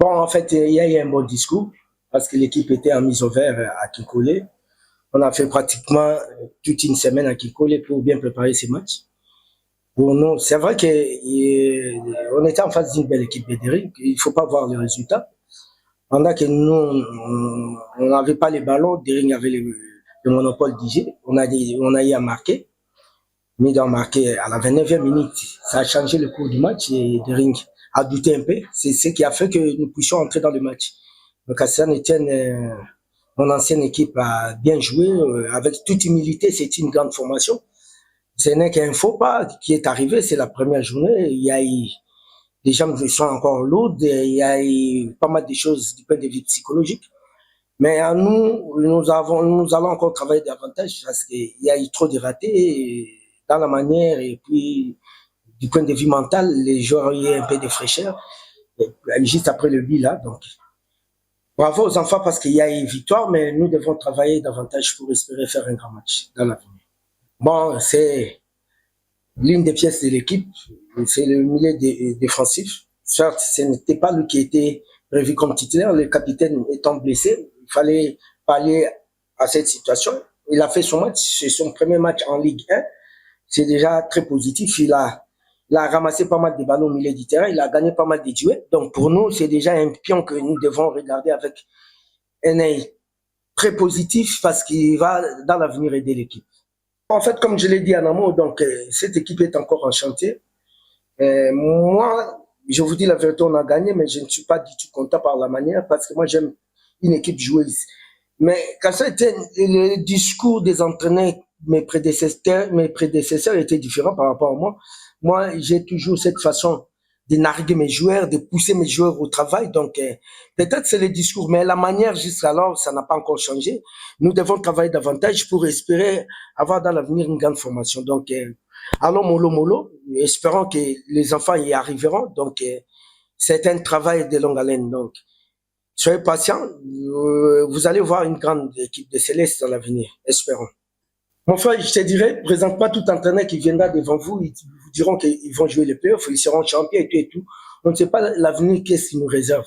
Bon, en fait, il y a eu un bon discours parce que l'équipe était en mise au vert à Kinkole. On a fait pratiquement toute une semaine à Kinkole pour bien préparer ces matchs. Pour nous, c'est vrai qu'on était en face d'une belle équipe Bédéric. Il ne faut pas voir les résultats. Pendant que nous, on n'avait pas les ballons, Dering avait le monopole d'IG. On a eu à marquer. Mais d'en marquer à la 29e minute, ça a changé le cours du match et Dering a douté un peu. C'est ce qui a fait que nous puissions entrer dans le match. Donc à Saint-Étienne, mon ancienne équipe a bien joué. Avec toute humilité, c'est une grande formation. Ce n'est qu'un faux pas qui est arrivé, c'est la première journée. Il y a eu, les jambes sont encore lourdes, il y a eu pas mal de choses du point de vue psychologique. Mais à nous allons encore travailler davantage parce qu'il y a eu trop de ratés dans la manière et puis du point de vue mental, les joueurs ont eu un peu de fraîcheur juste après le but là. Donc, bravo aux enfants parce qu'il y a eu victoire, mais nous devons travailler davantage pour espérer faire un grand match dans l'avenir. Bon, c'est l'une des pièces de l'équipe, c'est le milieu défensif. Certes, ce n'était pas lui qui était prévu comme titulaire, le capitaine étant blessé, il fallait pallier à cette situation. Il a fait son match, c'est son premier match en Ligue 1, c'est déjà très positif. Il a ramassé pas mal de ballons au milieu du terrain, il a gagné pas mal de duels. Donc pour nous, c'est déjà un pion que nous devons regarder avec un œil très positif parce qu'il va dans l'avenir aider l'équipe. En fait, comme je l'ai dit en amont, donc cette équipe est encore en chantier. Moi, je vous dis la vérité, on a gagné, mais je ne suis pas du tout content par la manière parce que moi j'aime une équipe joueuse. Mais quand ça était le discours des entraîneurs, mes prédécesseurs étaient différents par rapport à moi. Moi, j'ai toujours cette façon de narguer mes joueurs, de pousser mes joueurs au travail. Donc, peut-être c'est le discours, mais la manière jusqu'alors, ça n'a pas encore changé. Nous devons travailler davantage pour espérer avoir dans l'avenir une grande formation. Donc, allons mollo, espérons que les enfants y arriveront. Donc, c'est un travail de longue haleine. Donc, soyez patients, vous allez voir une grande équipe de Céleste dans l'avenir, espérons. Mon frère, je te dirais, présente pas tout entraîneur qui viendra devant vous, ils vous diront qu'ils vont jouer les playoffs, ils seront champions et tout et tout. On ne sait pas l'avenir, qu'est-ce qu'il nous réserve.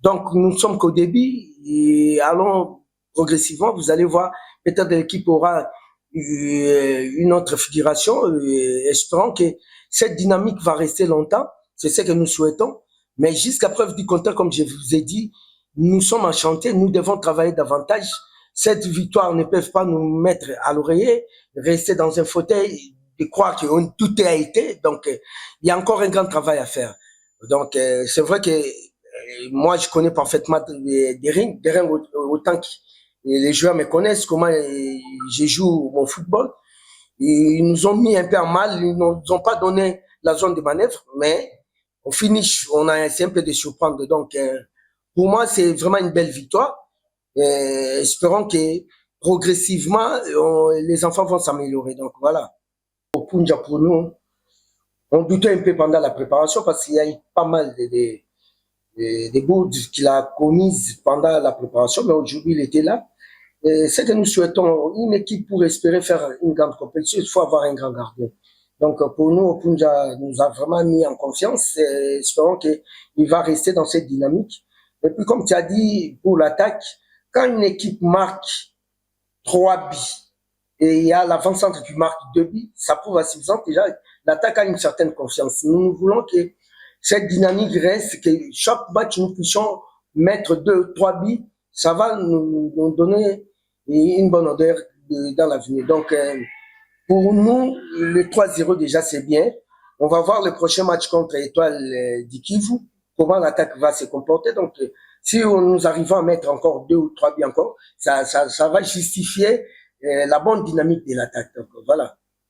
Donc, nous ne sommes qu'au début et allons progressivement. Vous allez voir, peut-être l'équipe aura une autre figuration. Espérons que cette dynamique va rester longtemps. C'est ce que nous souhaitons. Mais jusqu'à preuve du contraire, comme je vous ai dit, nous sommes en chantier, nous devons travailler davantage. Cette victoire ne peut pas nous mettre à l'oreiller, rester dans un fauteuil, de croire que tout a été. Donc, il y a encore un grand travail à faire. Donc, c'est vrai que moi, je connais parfaitement Dering autant que les joueurs me connaissent, comment je joue mon football. Ils nous ont mis un peu en mal, ils ne nous ont pas donné la zone de manœuvre, mais au finish, on a essayé un peu de surprendre. Donc, pour moi, c'est vraiment une belle victoire. Espérons que progressivement, les enfants vont s'améliorer. Donc voilà. Au Punja, pour nous, on doutait un peu pendant la préparation parce qu'il y a eu pas mal de bourdes qu'il a commises pendant la préparation, mais aujourd'hui, il était là. C'est que nous souhaitons une équipe pour espérer faire une grande compétition. Il faut avoir un grand gardien. Donc pour nous, Opunja nous a vraiment mis en confiance. Espérons qu'il va rester dans cette dynamique. Et puis comme tu as dit, pour l'attaque, quand une équipe marque 3 buts et il y a l'avant-centre qui marque 2 buts, ça prouve à suffisance déjà l'attaque a une certaine confiance. Nous voulons que cette dynamique reste, que chaque match nous puissions mettre 2, 3 buts, ça va nous donner une bonne odeur dans l'avenir. Donc pour nous, le 3-0 déjà c'est bien. On va voir le prochain match contre Étoile d'Ikivu, comment l'attaque va se comporter. Donc si nous arrivons à mettre encore 2 ou 3 buts encore, ça va justifier la bonne dynamique de l'attaque. Donc voilà.